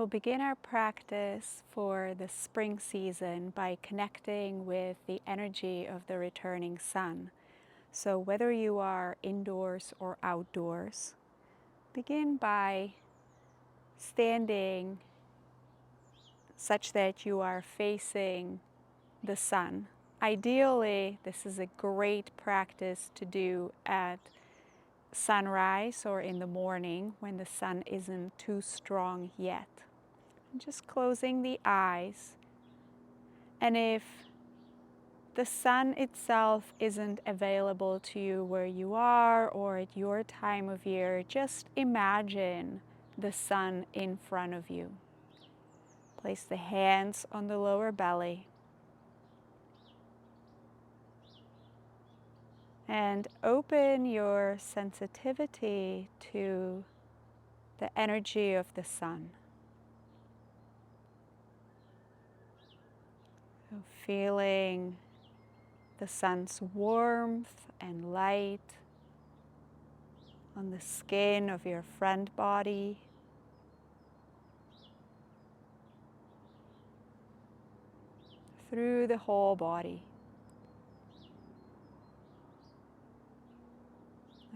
We'll begin our practice for the spring season by connecting with the energy of the returning sun. So whether you are indoors or outdoors, begin by standing such that you are facing the sun. Ideally, this is a great practice to do at sunrise or in the morning when the sun isn't too strong yet. Just closing the eyes. And if the sun itself isn't available to you where you are or at your time of year, just imagine the sun in front of you. Place the hands on the lower belly. And open your sensitivity to the energy of the sun. So feeling the sun's warmth and light on the skin of your front body. Through the whole body.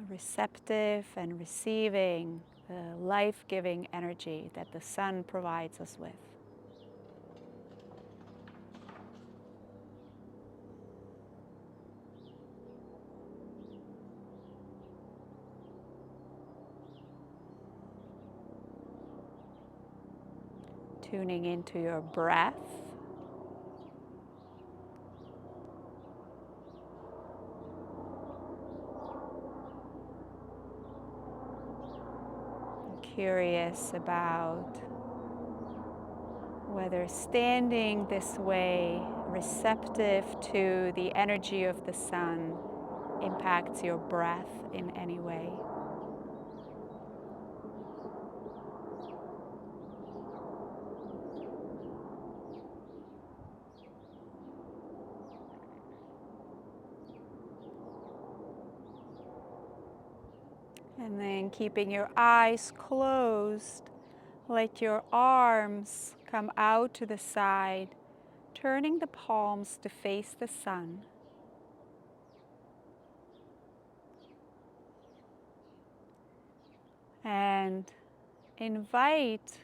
Receptive and receiving the life-giving energy that the sun provides us with. Tuning into your breath. Curious about whether standing this way, receptive to the energy of the sun, impacts your breath in any way. And then keeping your eyes closed, let your arms come out to the side, turning the palms to face the sun. And invite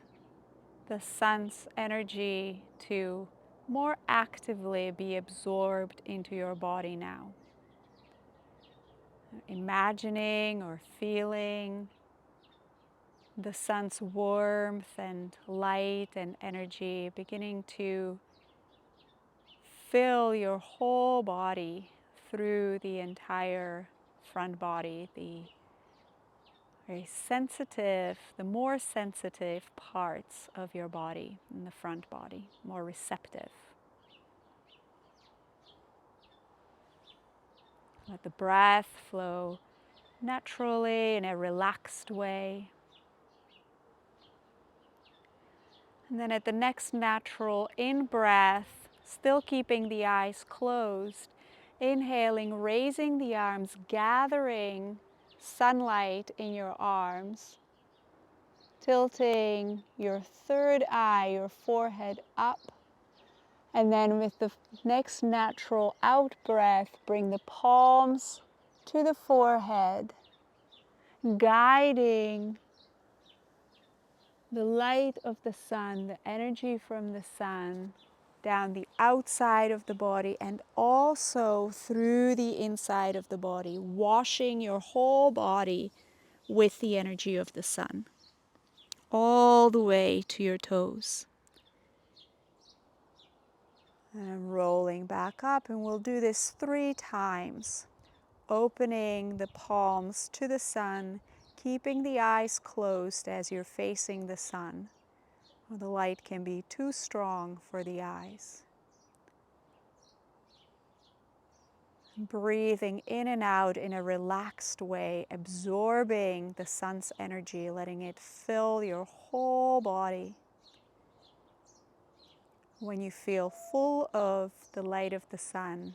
the sun's energy to more actively be absorbed into your body now. Imagining or feeling the sun's warmth and light and energy beginning to fill your whole body through the entire front body, the very sensitive, the more sensitive parts of your body in the front body, more receptive. Let the breath flow naturally in a relaxed way. And then at the next natural in-breath, still keeping the eyes closed, inhaling, raising the arms, gathering sunlight in your arms, tilting your third eye, your forehead up. And then with the next natural out-breath, bring the palms to the forehead, guiding the light of the sun, the energy from the sun, down the outside of the body and also through the inside of the body, washing your whole body with the energy of the sun, all the way to your toes. And rolling back up, and we'll do this 3 times, opening the palms to the sun, keeping the eyes closed as you're facing the sun. The light can be too strong for the eyes. Breathing in and out in a relaxed way, absorbing the sun's energy, letting it fill your whole body. When you feel full of the light of the sun,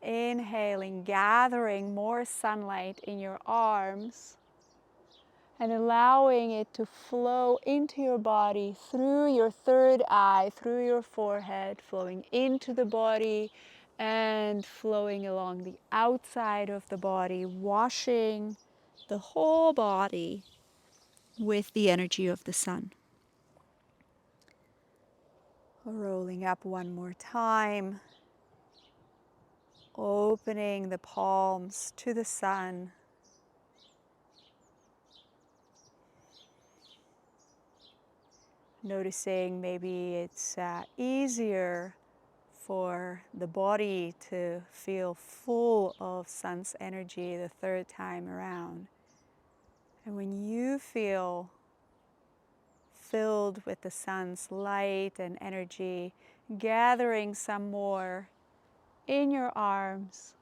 inhaling, gathering more sunlight in your arms, and allowing it to flow into your body through your third eye, through your forehead, flowing into the body and flowing along the outside of the body, washing the whole body with the energy of the sun. Rolling up one more time, opening the palms to the sun. Noticing maybe it's easier for the body to feel full of sun's energy the third time around. And when you feel filled with the sun's light and energy, gathering some more in your arms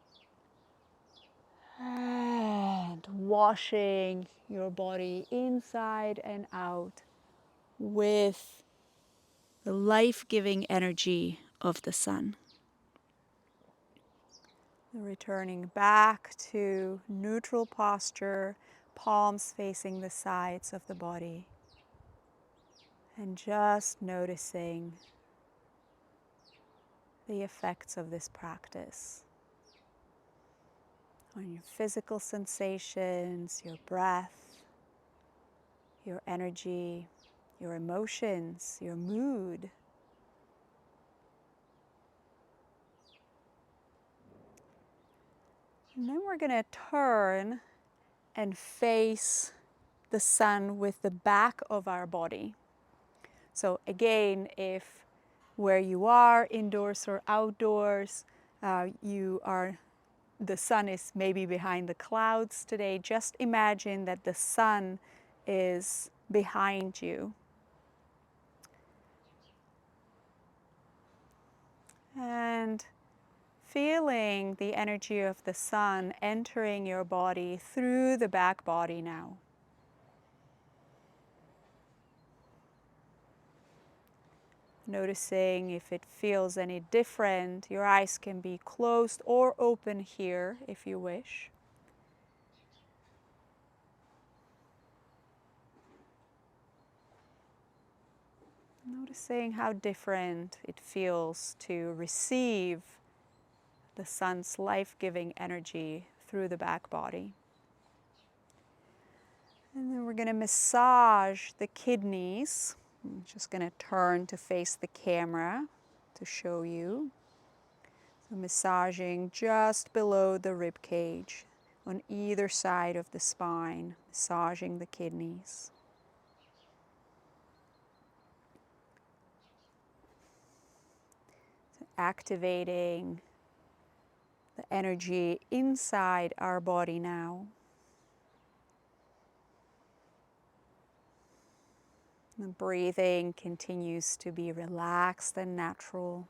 and washing your body inside and out with the life-giving energy of the sun. Returning back to neutral posture, palms facing the sides of the body. And just noticing the effects of this practice on your physical sensations, your breath, your energy, your emotions, your mood. And then we're going to turn and face the sun with the back of our body. So again, if where you are, indoors or outdoors, the sun is maybe behind the clouds today, just imagine that the sun is behind you. And feeling the energy of the sun entering your body through the back body now. Noticing if it feels any different. Your eyes can be closed or open here if you wish. Noticing how different it feels to receive the sun's life-giving energy through the back body. And then we're going to massage the kidneys. I'm just going to turn to face the camera to show you. So massaging just below the rib cage on either side of the spine, massaging the kidneys. So activating the energy inside our body now. The breathing continues to be relaxed and natural.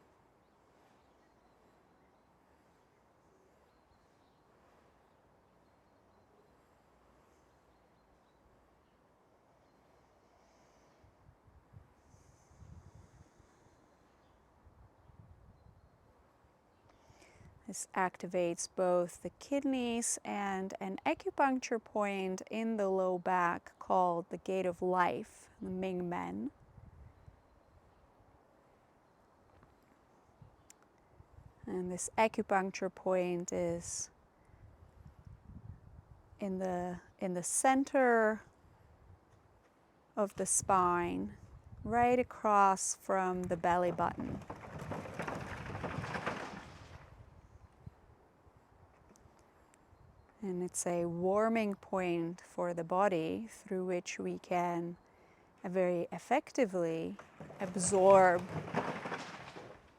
This activates both the kidneys and an acupuncture point in the low back called the Gate of Life, the Ming Men. And this acupuncture point is in the center of the spine, right across from the belly button. And it's a warming point for the body through which we can very effectively absorb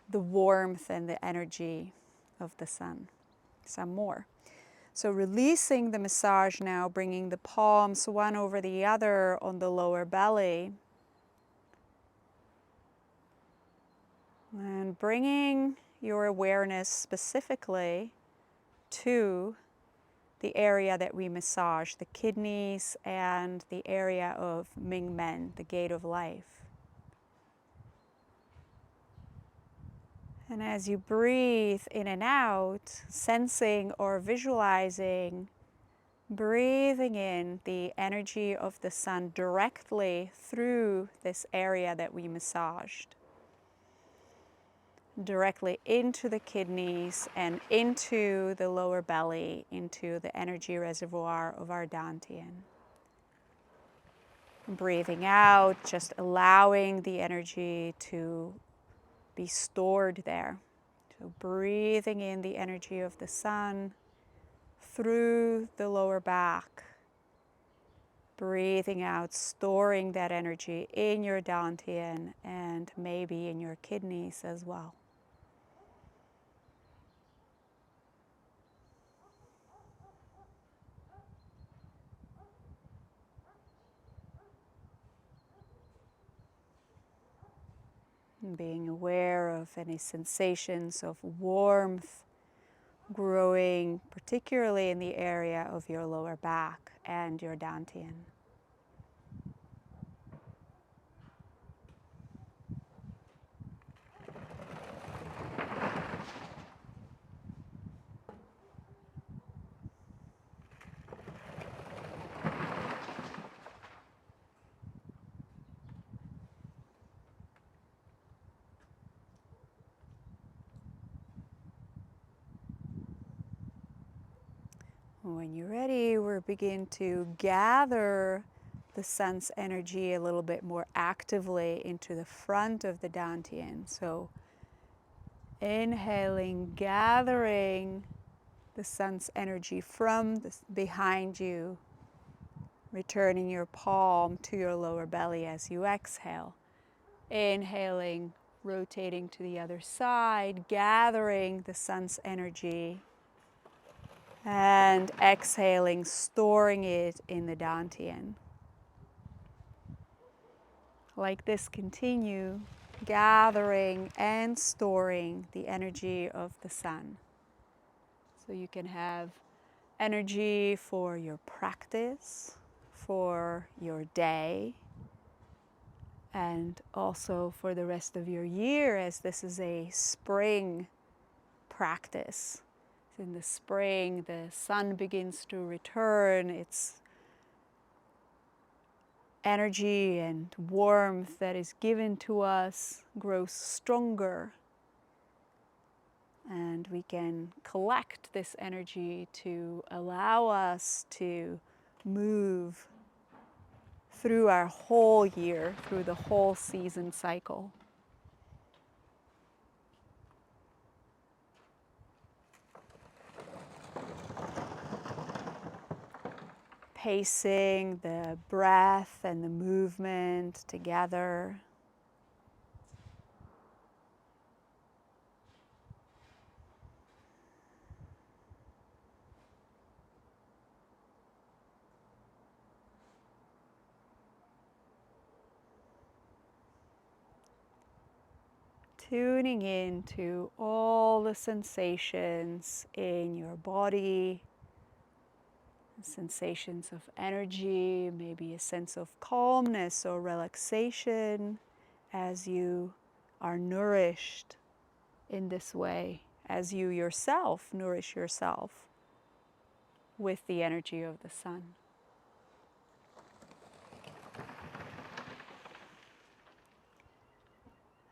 the warmth and the energy of the sun. Some more. So releasing the massage now, bringing the palms one over the other on the lower belly. And bringing your awareness specifically to the area that we massage, the kidneys and the area of Ming Men, the Gate of Life. And as you breathe in and out, sensing or visualizing Breathing in the energy of the sun directly through this area that we massaged, directly into the kidneys and into the lower belly, into the energy reservoir of our dantian. Breathing out, just allowing the energy to be stored there. So breathing in the energy of the sun through the lower back. Breathing out, storing that energy in your dantian and maybe in your kidneys as well. And being aware of any sensations of warmth growing, particularly in the area of your lower back and your dantian. When you're ready, we'll begin to gather the sun's energy a little bit more actively into the front of the dantian. So inhaling, gathering the sun's energy from behind you, returning your palm to your lower belly as you exhale. Inhaling, rotating to the other side, gathering the sun's energy, and exhaling, storing it in the dantian. Like this, continue gathering and storing the energy of the sun. So you can have energy for your practice, for your day, and also for the rest of your year, as this is a spring practice. In the spring, the sun begins to return. Its energy and warmth that is given to us grows stronger. And we can collect this energy to allow us to move through our whole year, through the whole season cycle. Pacing the breath and the movement together. Tuning into all the sensations in your body, sensations of energy, maybe a sense of calmness or relaxation as you are nourished in this way, as you yourself nourish yourself with the energy of the sun.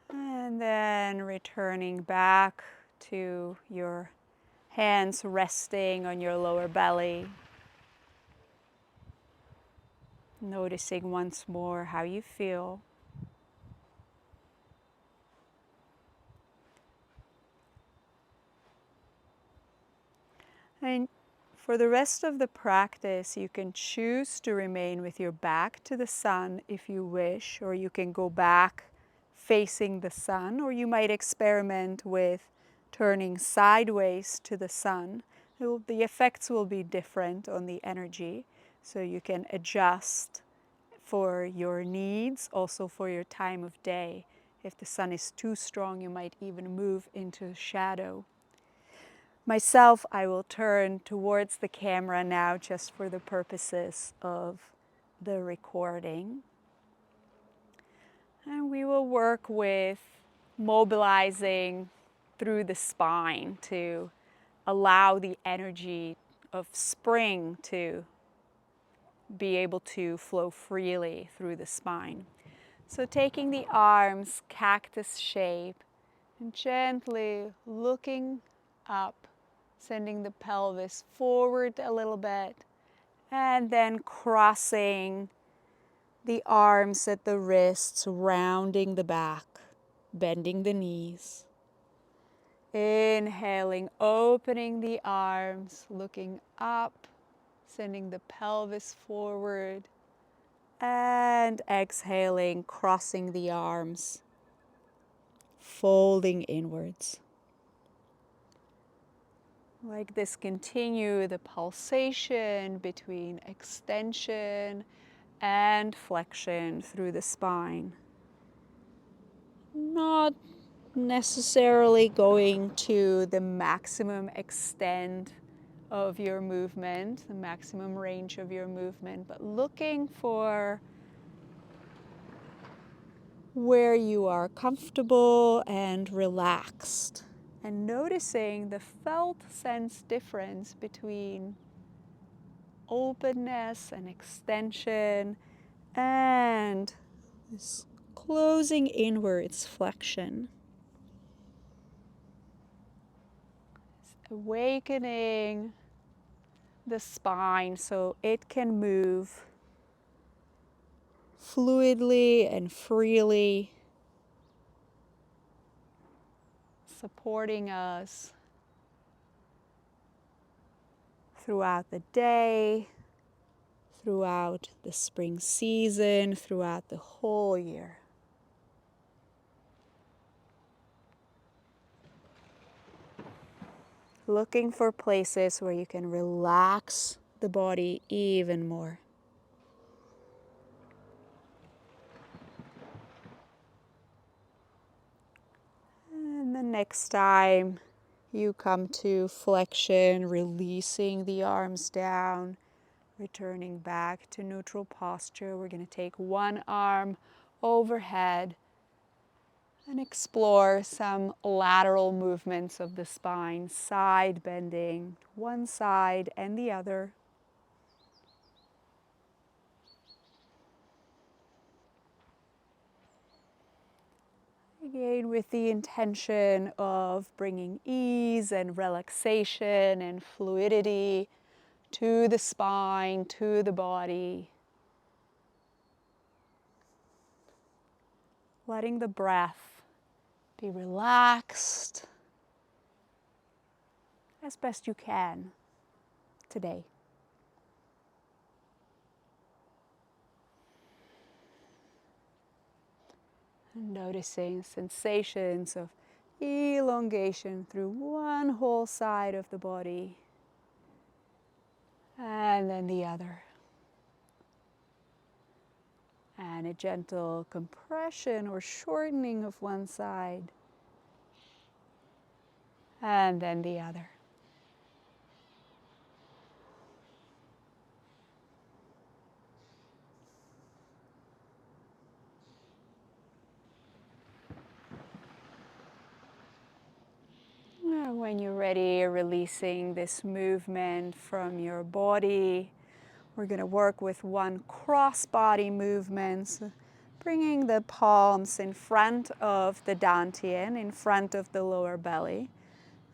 And then returning back to your hands resting on your lower belly. Noticing once more how you feel. And for the rest of the practice, you can choose to remain with your back to the sun if you wish, or you can go back facing the sun, or you might experiment with turning sideways to the sun. The effects will be different on the energy, so you can adjust for your needs, also for your time of day. If the sun is too strong, you might even move into shadow. Myself, I will turn towards the camera now just for the purposes of the recording. And we will work with mobilizing through the spine to allow the energy of spring to be able to flow freely through the spine. So taking the arms, cactus shape, and gently looking up, sending the pelvis forward a little bit, and then crossing the arms at the wrists, rounding the back, bending the knees. Inhaling, opening the arms, looking up, sending the pelvis forward, and exhaling, crossing the arms, folding inwards. Like this, continue the pulsation between extension and flexion through the spine. Not necessarily going to the maximum extent of your movement, the maximum range of your movement, but looking for where you are comfortable and relaxed, and noticing the felt sense difference between openness and extension and this closing inwards flexion. Awakening the spine so it can move fluidly and freely, supporting us throughout the day, throughout the spring season, throughout the whole year. Looking for places where you can relax the body even more. And the next time you come to flexion, releasing the arms down, returning back to neutral posture. We're going to take one arm overhead and explore some lateral movements of the spine, side bending, one side and the other. Again, with the intention of bringing ease and relaxation and fluidity to the spine, to the body. Letting the breath be relaxed as best you can today. And noticing sensations of elongation through one whole side of the body and then the other. And a gentle compression or shortening of one side and then the other. When you're ready, releasing this movement from your body. We're going to work with one cross-body movement, so bringing the palms in front of the dantian, in front of the lower belly.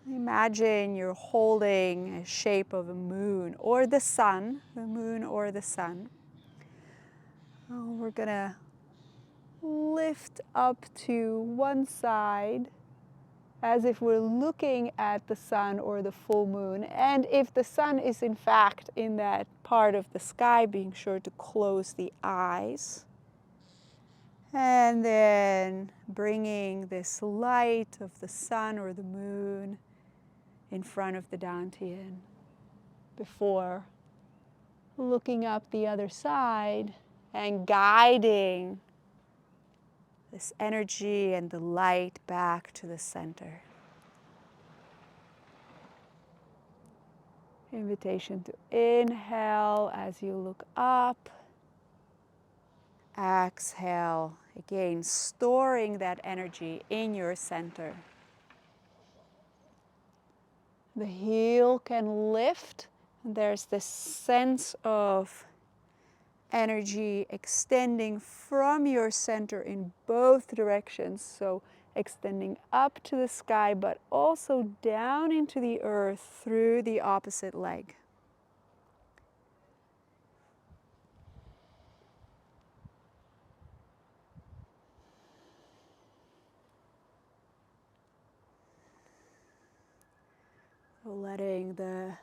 Imagine you're holding a shape of a moon or the sun, the moon or the sun. We're going to lift up to one side as if we're looking at the sun or the full moon. And if the sun is in fact in that part of the sky, being sure to close the eyes. And then bringing this light of the sun or the moon in front of the dantian before looking up the other side and guiding this energy and the light back to the center. Invitation to inhale as you look up. Exhale, again, storing that energy in your center. The heel can lift. There's this sense of energy extending from your center in both directions. So extending up to the sky, but also down into the earth through the opposite leg. Letting the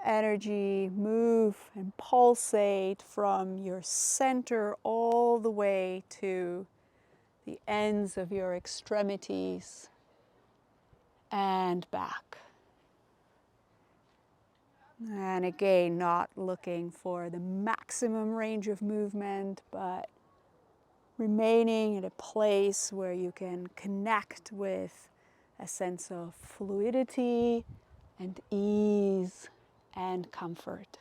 energy move and pulsate from your center all the way to the ends of your extremities and back. And again, not looking for the maximum range of movement, but remaining at a place where you can connect with a sense of fluidity and ease and comfort.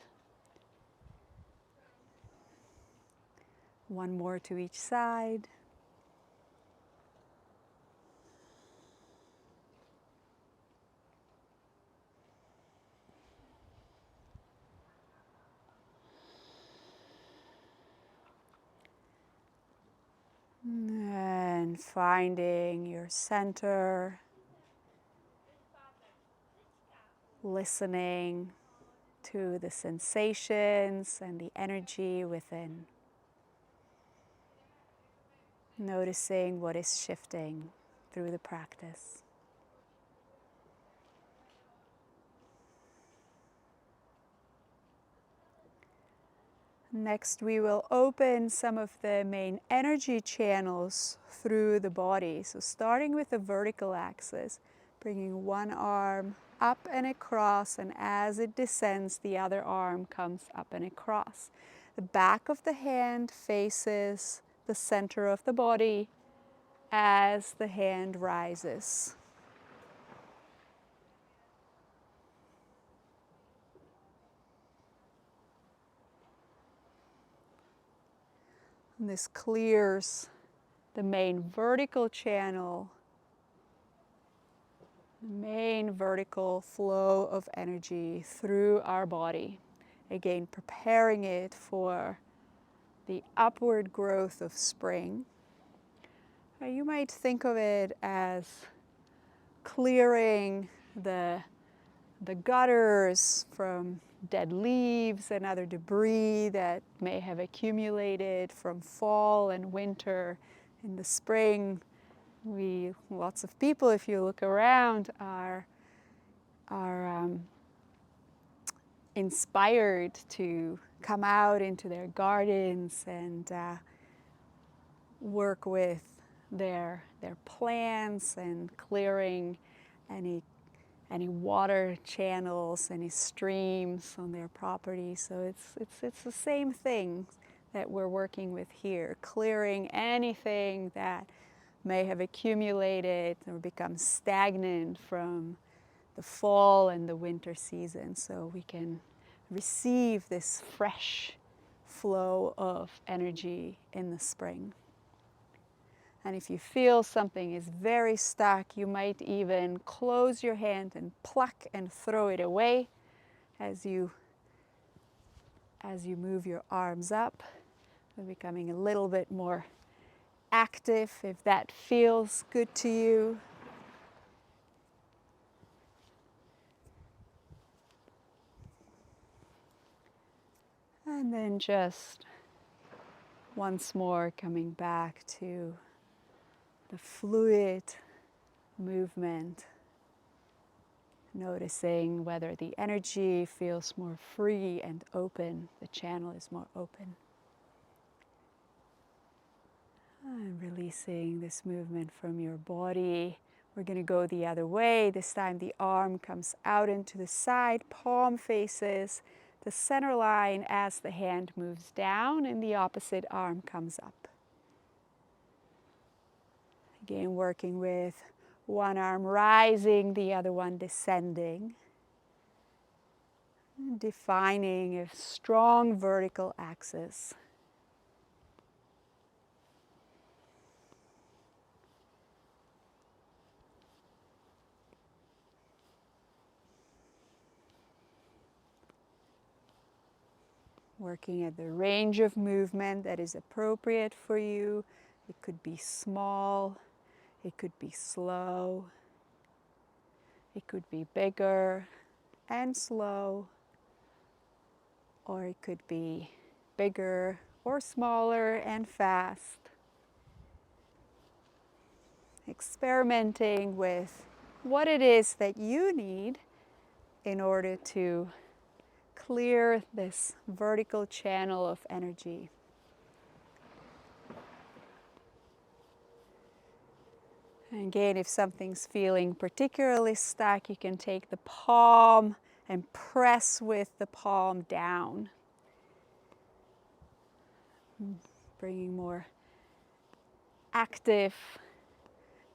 One more to each side. And finding your center, listening to the sensations and the energy within. Noticing what is shifting through the practice. Next, we will open some of the main energy channels through the body. So starting with the vertical axis, bringing one arm up and across, and as it descends, the other arm comes up and across. The back of the hand faces the center of the body as the hand rises. And this clears the main vertical channel, the main vertical flow of energy through our body. Again, preparing it for the upward growth of spring. You might think of it as clearing the gutters from dead leaves and other debris that may have accumulated from fall and winter. In the spring, lots of people, if you look around, are inspired to come out into their gardens and work with their plants and clearing any water channels, any streams on their property. So it's the same thing that we're working with here, clearing anything that may have accumulated or become stagnant from the fall and the winter season, so we can receive this fresh flow of energy in the spring. And if you feel something is very stuck, you might even close your hand and pluck and throw it away as you move your arms up. You're becoming a little bit more active if that feels good to you. And then just once more coming back to the fluid movement, noticing whether the energy feels more free and open, the channel is more open. And releasing this movement from your body. We're going to go the other way. This time the arm comes out into the side, palm faces the center line as the hand moves down and the opposite arm comes up. Again, working with one arm rising, the other one descending. Defining a strong vertical axis. working at the range of movement that is appropriate for you. It could be small, it could be slow, it could be bigger and slow, or it could be bigger or smaller and fast. Experimenting with what it is that you need in order to clear this vertical channel of energy. And again, if something's feeling particularly stuck, you can take the palm and press with the palm down, bringing more active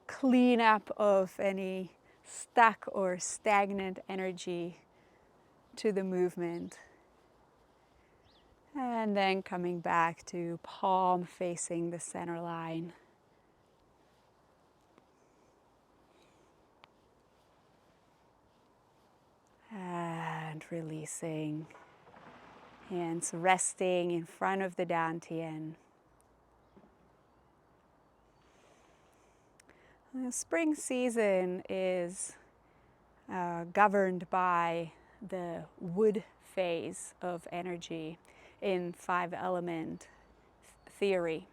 cleanup of any stuck or stagnant energy to the movement. And then coming back to palm facing the center line. And releasing. Hands resting in front of the dantian. The spring season is governed by the wood phase of energy in 5-element theory.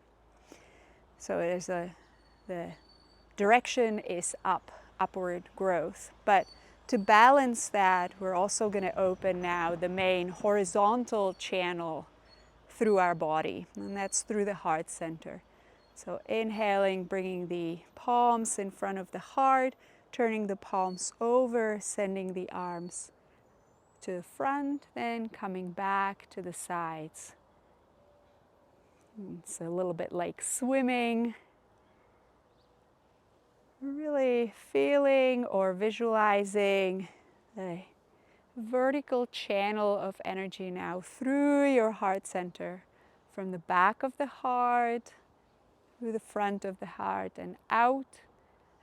So the direction is upward growth. But to balance that, we're also going to open now the main horizontal channel through our body, and that's through the heart center. So inhaling, bringing the palms in front of the heart, turning the palms over, sending the arms to the front, then coming back to the sides. It's a little bit like swimming. Really feeling or visualizing the vertical channel of energy now through your heart center, from the back of the heart, through the front of the heart and out,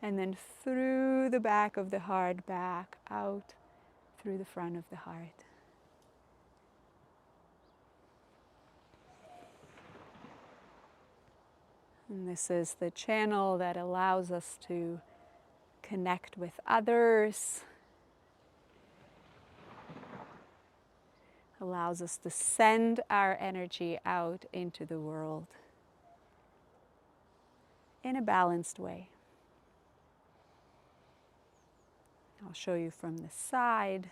and then through the back of the heart, back, out, through the front of the heart. And this is the channel that allows us to connect with others, allows us to send our energy out into the world in a balanced way. I'll show you from the side.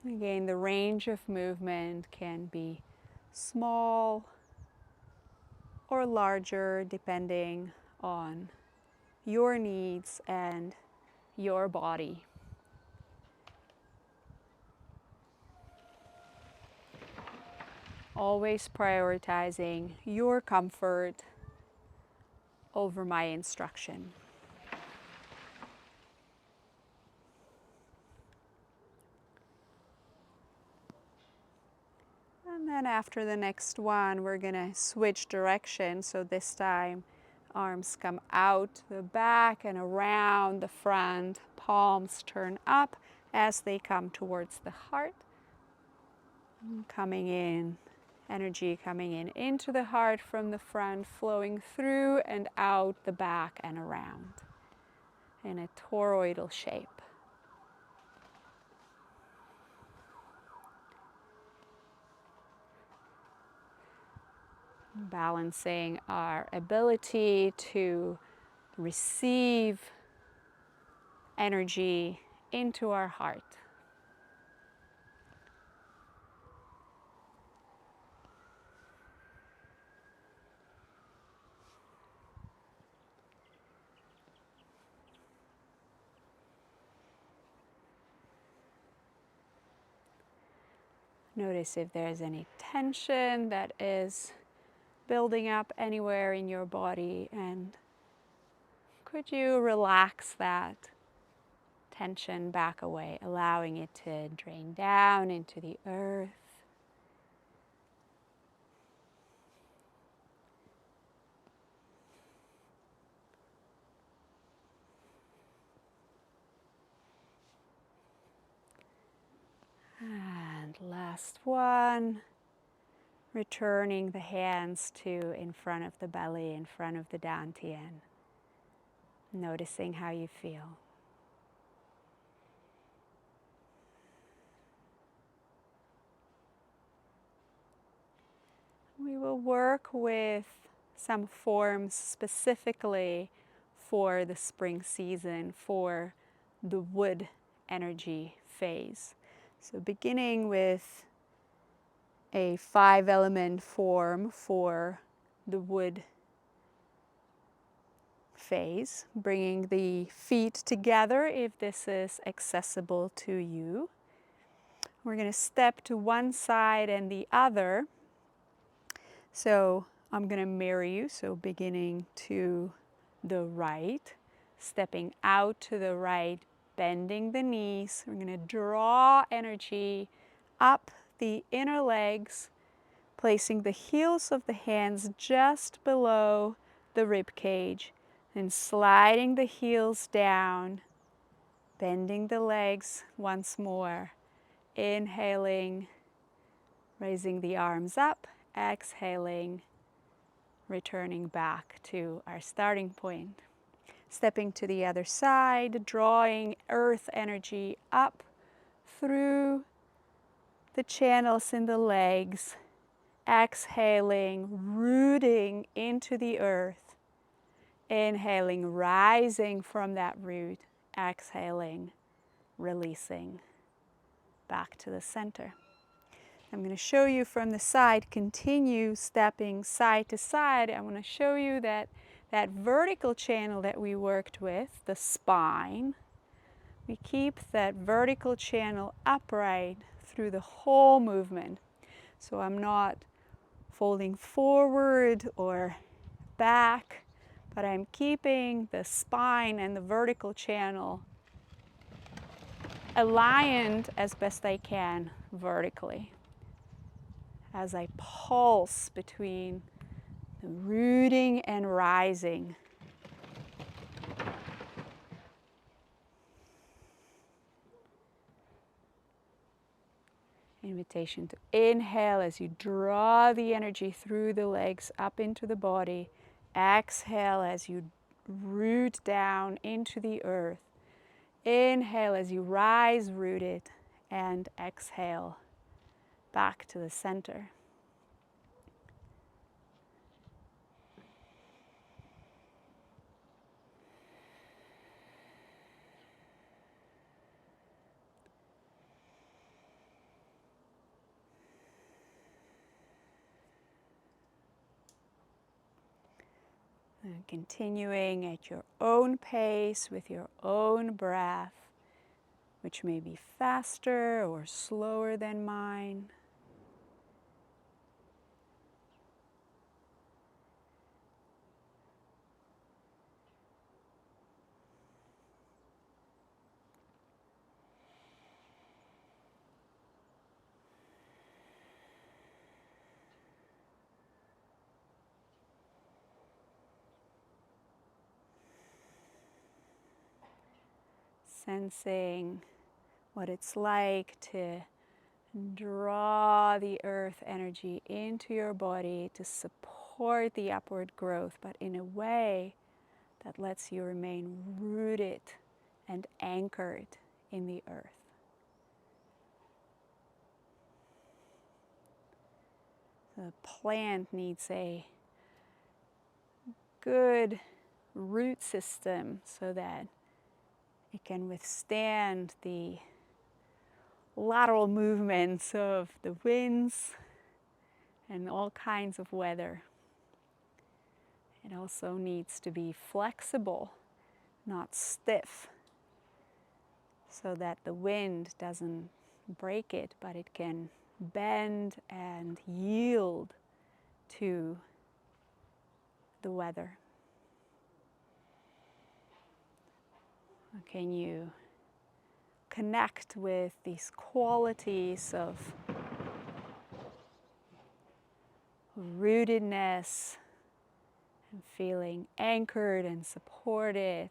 Again, the range of movement can be small or larger depending on your needs and your body. Always prioritizing your comfort over my instruction. And then after the next one, we're going to switch direction. So this time, arms come out the back and around the front. Palms turn up as they come towards the heart. And coming in, energy coming in into the heart from the front, flowing through and out the back and around in a toroidal shape. Balancing our ability to receive energy into our heart. Notice if there's any tension that is building up anywhere in your body, and could you relax that tension back away, allowing it to drain down into the earth. Last one. Returning the hands to in front of the belly, in front of the dantian. Noticing how you feel. We will work with some forms specifically for the spring season, for the wood energy phase. So beginning with a 5-element form for the wood phase, bringing the feet together if this is accessible to you. We're going to step to one side and the other. So I'm going to mirror you, so beginning to the right, stepping out to the right, bending the knees. We're going to draw energy up the inner legs, placing the heels of the hands just below the rib cage, and sliding the heels down, bending the legs once more, inhaling, raising the arms up, exhaling, returning back to our starting point. Stepping to the other side, drawing earth energy up through the channels in the legs, exhaling, rooting into the earth, inhaling, rising from that root, exhaling, releasing back to the center. I'm going to show you from the side, continue stepping side to side. I want to show you that vertical channel that we worked with, the spine. We keep that vertical channel upright through the whole movement. So I'm not folding forward or back, but I'm keeping the spine and the vertical channel aligned as best I can vertically, as I pulse between the rooting and rising. Invitation to inhale as you draw the energy through the legs up into the body. Exhale as you root down into the earth. Inhale as you rise rooted, and exhale back to the center. And continuing at your own pace with your own breath, which may be faster or slower than mine. Sensing what it's like to draw the earth energy into your body to support the upward growth, but in a way that lets you remain rooted and anchored in the earth. The plant needs a good root system so that it can withstand the lateral movements of the winds and all kinds of weather. It also needs to be flexible, not stiff, so that the wind doesn't break it, but it can bend and yield to the weather. Can you connect with these qualities of rootedness and feeling anchored and supported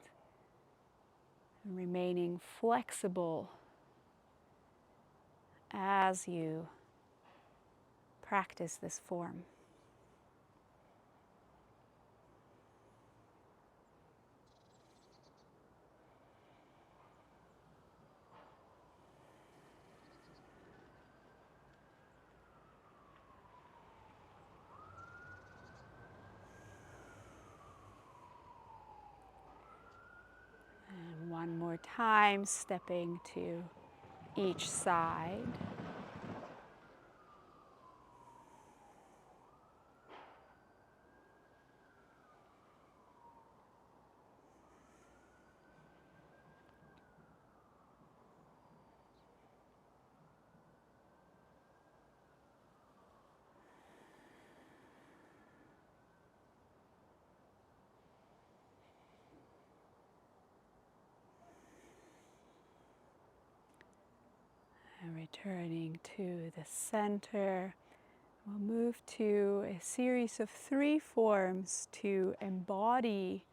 and remaining flexible as you practice this form. And one more time, stepping to each side. And returning to the center, we'll move to a series of 3 forms to embody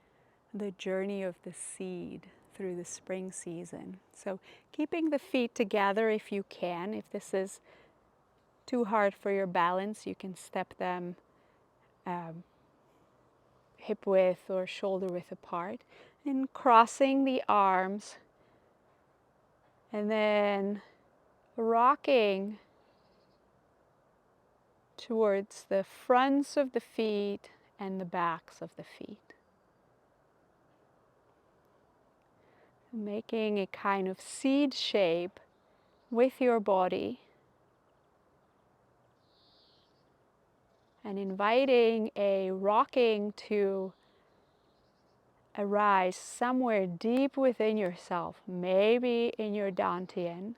the journey of the seed through the spring season. So keeping the feet together if you can. If this is too hard for your balance, you can step them hip width or shoulder width apart. And crossing the arms and then rocking towards the fronts of the feet and the backs of the feet. Making a kind of seed shape with your body and inviting a rocking to arise somewhere deep within yourself, maybe in your dantian,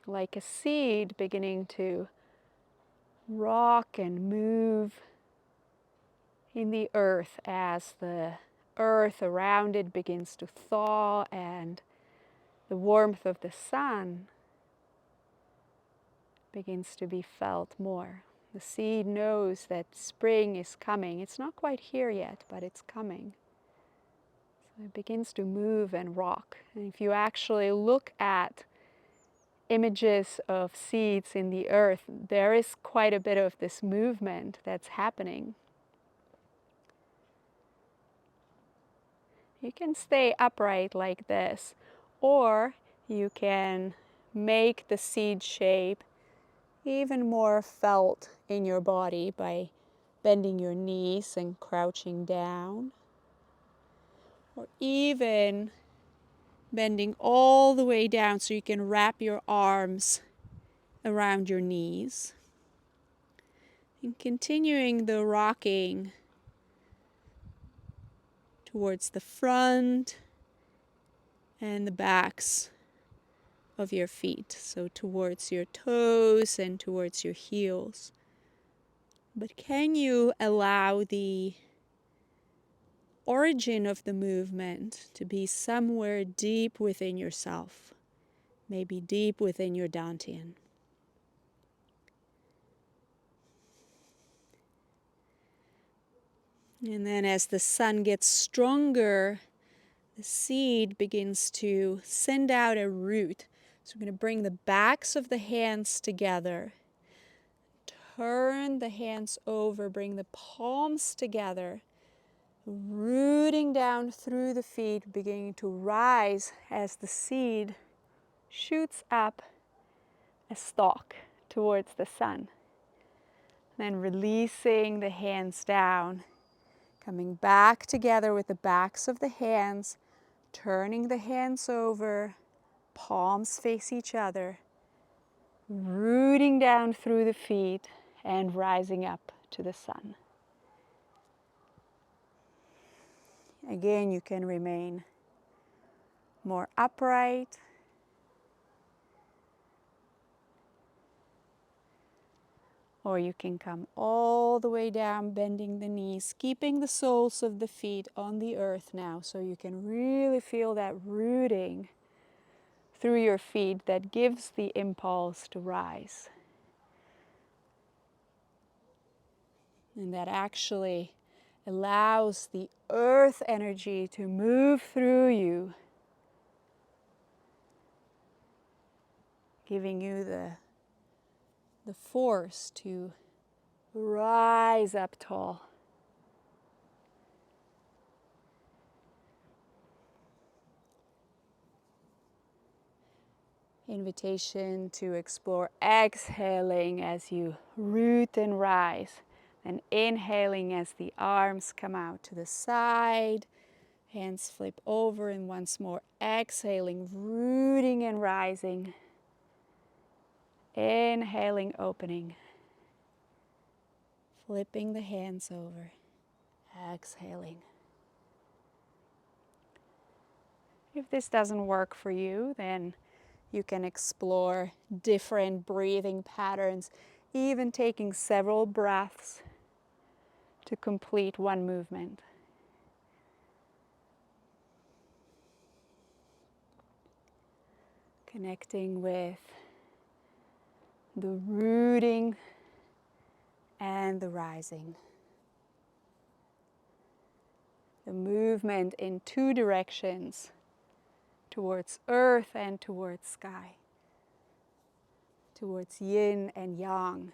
like a seed beginning to rock and move in the earth as the earth around it begins to thaw and the warmth of the sun begins to be felt more. The seed knows that spring is coming. It's not quite here yet, but it's coming. So it begins to move and rock. And if you actually look at images of seeds in the earth, there is quite a bit of this movement that's happening. You can stay upright like this, or you can make the seed shape even more felt in your body by bending your knees and crouching down, or even bending all the way down so you can wrap your arms around your knees. And continuing the rocking towards the front and the backs of your feet, so towards your toes and towards your heels. But can you allow the origin of the movement to be somewhere deep within yourself, maybe deep within your dantian? And then as the sun gets stronger, the seed begins to send out a root. So we're going to bring the backs of the hands together. Turn the hands over, bring the palms together, rooting down through the feet, beginning to rise as the seed shoots up a stalk towards the sun. Then releasing the hands down, coming back together with the backs of the hands, turning the hands over, palms face each other, rooting down through the feet and rising up to the sun. Again, you can remain more upright, or you can come all the way down, bending the knees, keeping the soles of the feet on the earth now, so you can really feel that rooting through your feet that gives the impulse to rise. And that actually allows the earth energy to move through you, giving you the the force to rise up tall. Invitation to explore exhaling as you root and rise, and inhaling as the arms come out to the side, hands flip over, and once more exhaling, rooting and rising, inhaling, opening, flipping the hands over, exhaling. If this doesn't work for you, then you can explore different breathing patterns, even taking several breaths to complete one movement. Connecting with the rooting and the rising. The movement in two directions, towards earth and towards sky, towards yin and yang,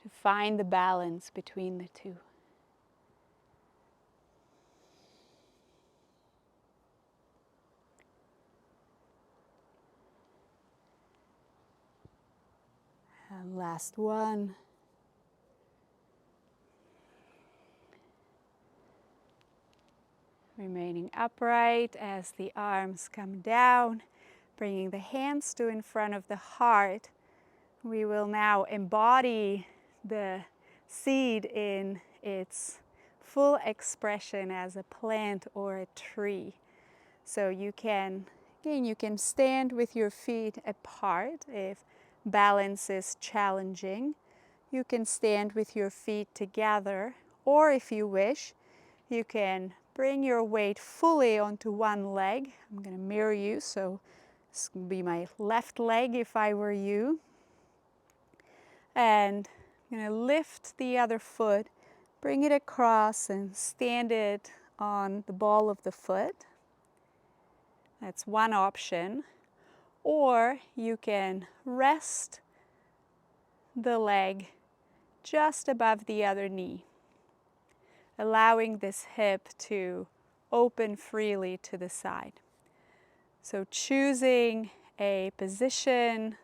to find the balance between the two. And last one. Remaining upright as the arms come down, bringing the hands to in front of the heart. We will now embody the seed in its full expression as a plant or a tree. So you can stand with your feet apart if balance is challenging. You can stand with your feet together, or if you wish, you can bring your weight fully onto one leg. I'm going to mirror you, so this would be my left leg if I were you. And I'm going to lift the other foot, bring it across and stand it on the ball of the foot. That's one option. Or you can rest the leg just above the other knee, allowing this hip to open freely to the side. So choosing a position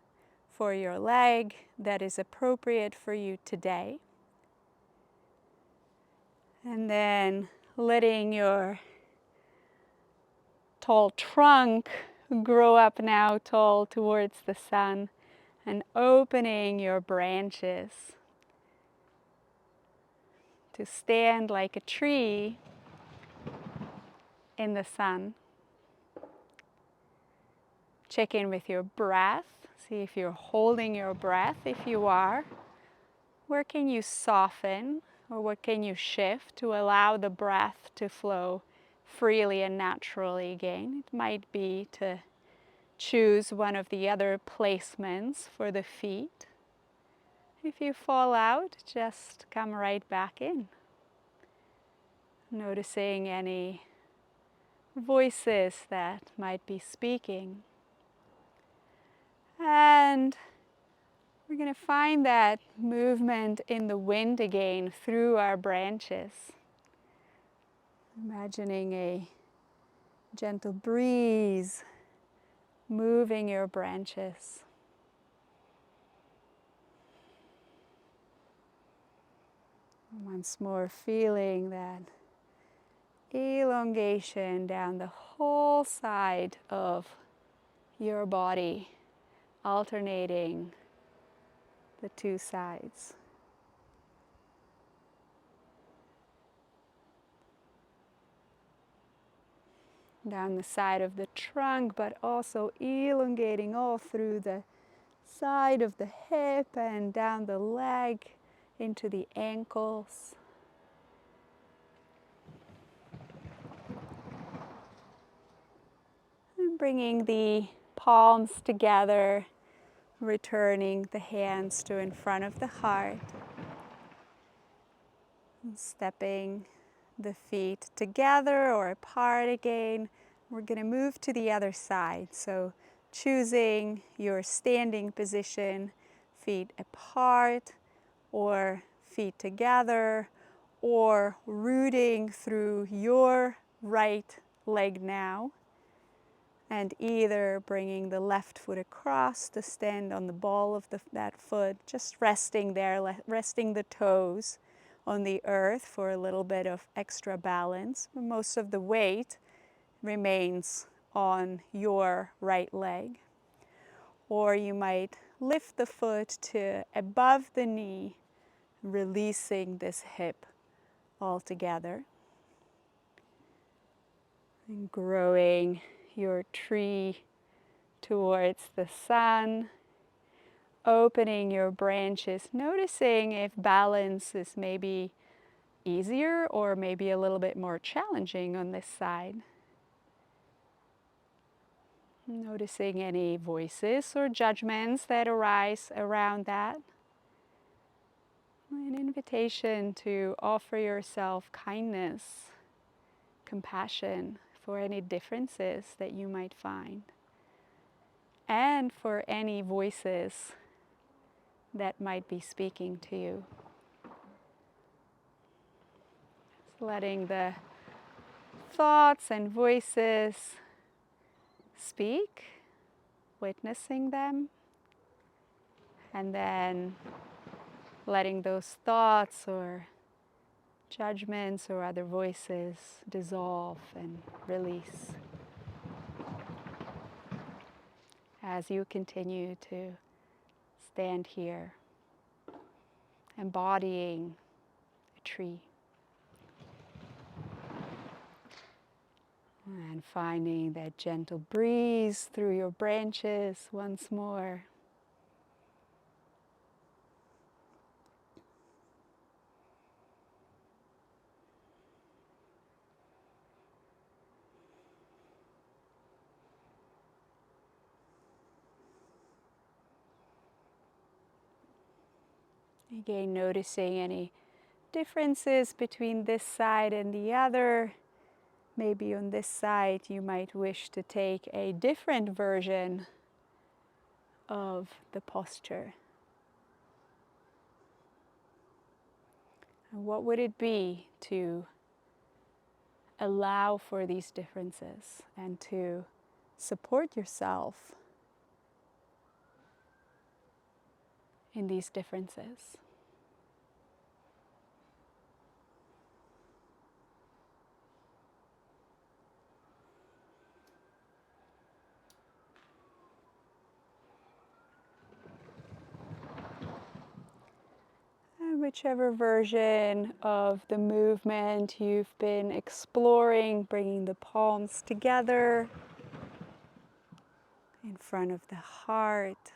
for your leg that is appropriate for you today. And then letting your tall trunk grow up now tall towards the sun, and opening your branches to stand like a tree in the sun. Check in with your breath. See if you're holding your breath. If you are, where can you soften or what can you shift to allow the breath to flow freely and naturally again? It might be to choose one of the other placements for the feet. If you fall out, just come right back in. Noticing any voices that might be speaking. And we're going to find that movement in the wind again through our branches. Imagining a gentle breeze moving your branches. Once more, feeling that elongation down the whole side of your body, alternating the two sides. Down the side of the trunk, but also elongating all through the side of the hip and down the leg into the ankles. And bringing the palms together, returning the hands to in front of the heart. And stepping the feet together or apart again. We're going to move to the other side. So choosing your standing position, feet apart or feet together, or rooting through your right leg now, and either bringing the left foot across to stand on the ball of that foot, just resting there, resting the toes on the earth for a little bit of extra balance. Most of the weight remains on your right leg. Or you might lift the foot to above the knee, releasing this hip altogether. And growing your tree towards the sun, opening your branches, noticing if balance is maybe easier or maybe a little bit more challenging on this side. Noticing any voices or judgments that arise around that. An invitation to offer yourself kindness, compassion for any differences that you might find, and for any voices that might be speaking to you. Just letting the thoughts and voices speak, witnessing them, and then letting those thoughts or judgments or other voices dissolve and release as you continue to stand here, embodying a tree. And finding that gentle breeze through your branches once more. Again, noticing any differences between this side and the other. Maybe on this side you might wish to take a different version of the posture. And what would it be to allow for these differences and to support yourself in these differences? And whichever version of the movement you've been exploring, bringing the palms together in front of the heart,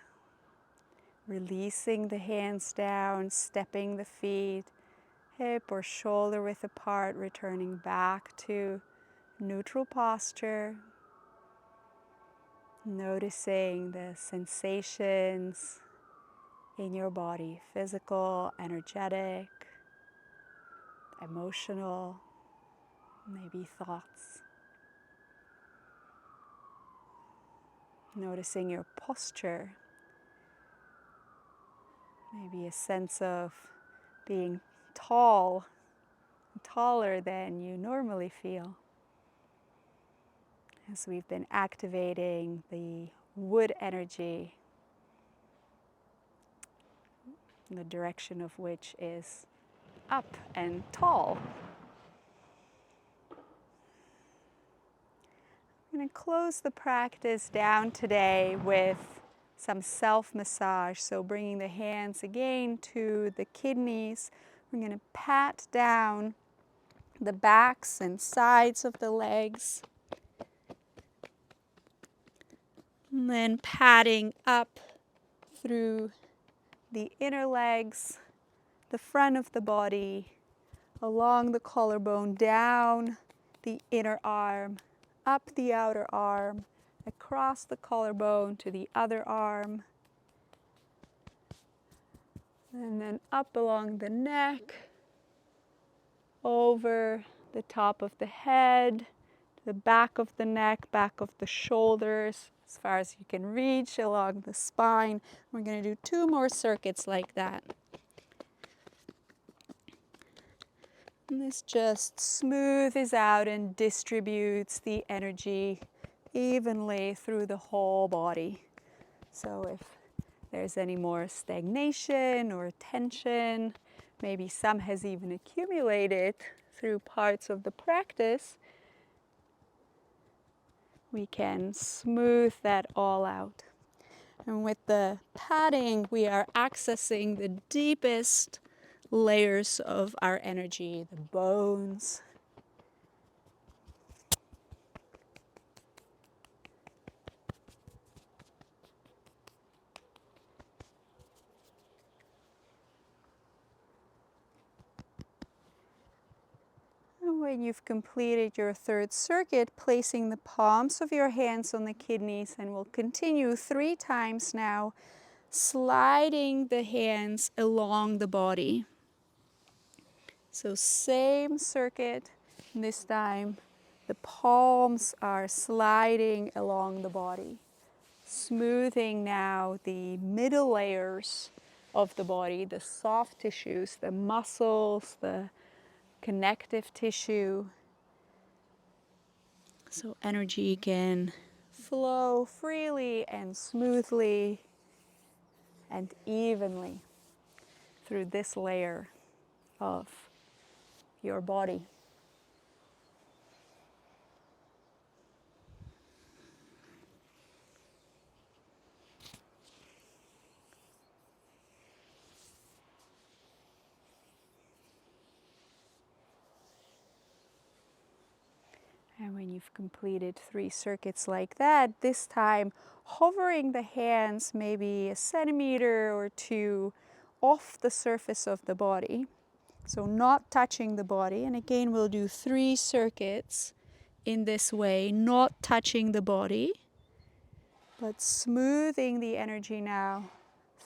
releasing the hands down, stepping the feet hip or shoulder width apart, returning back to neutral posture, noticing the sensations in your body, physical, energetic, emotional, maybe thoughts. Noticing your posture, maybe a sense of being tall, taller than you normally feel. As we've been activating the wood energy, the direction of which is up and tall. I'm going to close the practice down today with some self-massage. So bringing the hands again to the kidneys. We're going to pat down the backs and sides of the legs. And then patting up through the inner legs, the front of the body, along the collarbone, down the inner arm, up the outer arm, across the collarbone to the other arm, and then up along the neck, over the top of the head, the back of the neck, back of the shoulders, as far as you can reach along the spine. We're going to do 2 more circuits like that. And this just smoothes out and distributes the energy evenly through the whole body. So if there's any more stagnation or tension, maybe some has even accumulated through parts of the practice, we can smooth that all out. And with the padding, we are accessing the deepest layers of our energy, the bones. And when you've completed your 3rd circuit, placing the palms of your hands on the kidneys, and we'll continue 3 times now, sliding the hands along the body. So same circuit, this time the palms are sliding along the body, smoothing now the middle layers of the body, the soft tissues, the muscles, the connective tissue. So energy can flow freely and smoothly and evenly through this layer of your body. And when you've completed 3 circuits like that, this time hovering the hands maybe 1 centimeter or 2 off the surface of the body. So not touching the body. And again, we'll do 3 circuits in this way, not touching the body, but smoothing the energy now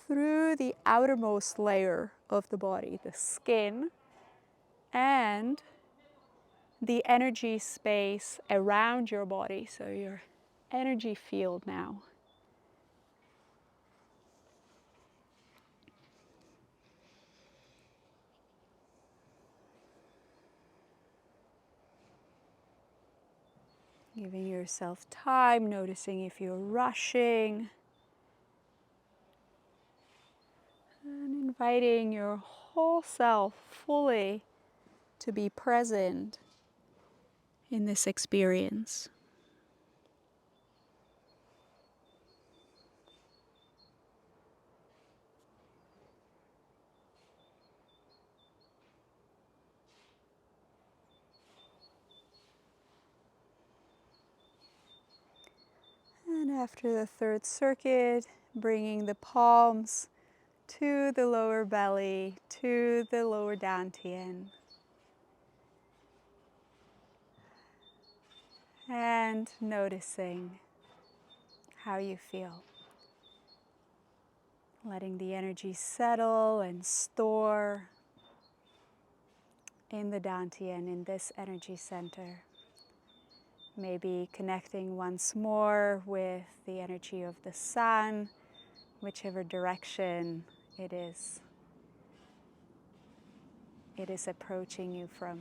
through the outermost layer of the body, the skin, and the energy space around your body, so your energy field now. Giving yourself time, noticing if you're rushing, and inviting your whole self fully to be present in this experience. And after the 3rd circuit, bringing the palms to the lower belly, to the lower dantian. And noticing how you feel. Letting the energy settle and store in the dantian, in this energy center. Maybe connecting once more with the energy of the sun, whichever direction it is approaching you from.